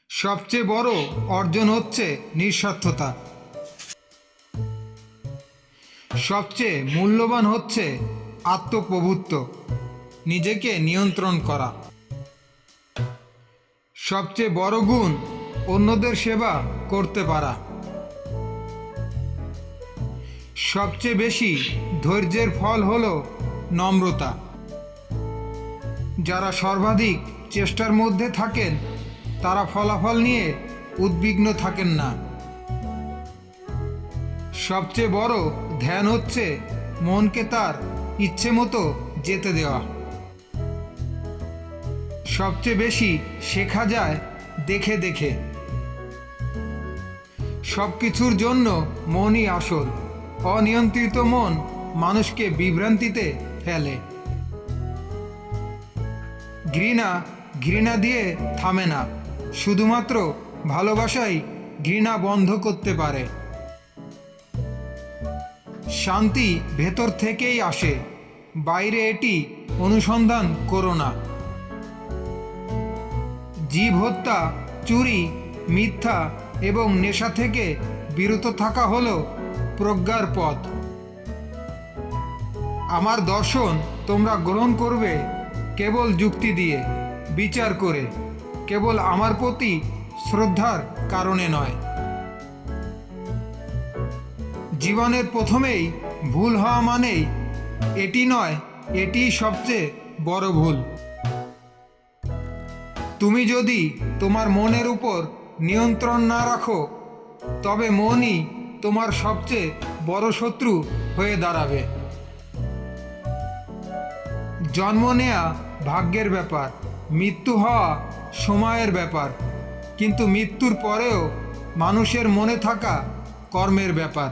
সবচেয়ে বড় অর্জন হচ্ছে নিঃস্বার্থতা। সবচেয়ে মূল্যবান হচ্ছে আত্মপ্রভুত্ব, নিজেকে নিয়ন্ত্রণ করা। সবচেয়ে বড় গুণ অন্যদের সেবা করতে পারা। সবচেয়ে বেশি ধৈর্যের ফল হল নম্রতা। যারা সর্বাধিক চেষ্টার মধ্যে থাকেন তারা ফলাফল নিয়ে উদ্বিগ্ন থাকেন না। সবচেয়ে বড় ধ্যান হচ্ছে মনকে তার ইচ্ছে মতো যেতে দেওয়া। সবচেয়ে বেশি শেখা যায় দেখে দেখে। সব কিছুর জন্য মনই আসল। অনিয়ন্ত্রিত মন মানুষকে বিভ্রান্তিতে ফেলে। ঘৃণা ঘৃণা দিয়ে থামে না, শুধুমাত্র ভালোবাসাই ঘৃণা বন্ধ করতে পারে। শান্তি ভেতর থেকেই আসে, বাইরে এটি অনুসন্ধান করো না। জীব হত্যা, চুরি, মিথ্যা এবং নেশা থেকে বিরত থাকা হলো প্রজ্ঞার পথ। আমার দর্শন তোমরা গ্রহণ করবে কেবল যুক্তি দিয়ে, বিচার করে, কেবল আমার প্রতি শ্রদ্ধার কারণে নয়। জীবনের প্রথমেই ভুল হওয়া মানেই এটি নয়, এটি সবচেয়ে বড় ভুল। তুমি যদি তোমার মনের উপর নিয়ন্ত্রণ না রাখো, তবে মনই তোমার সবচেয়ে বড় শত্রু হয়ে দাঁড়াবে। জন্ম নেয়া ভাগ্যের ব্যাপার, মৃত্যু হওয়া সময়ের ব্যাপার, কিন্তু মৃত্যুর পরেও মানুষের মনে থাকা কর্মের ব্যাপার।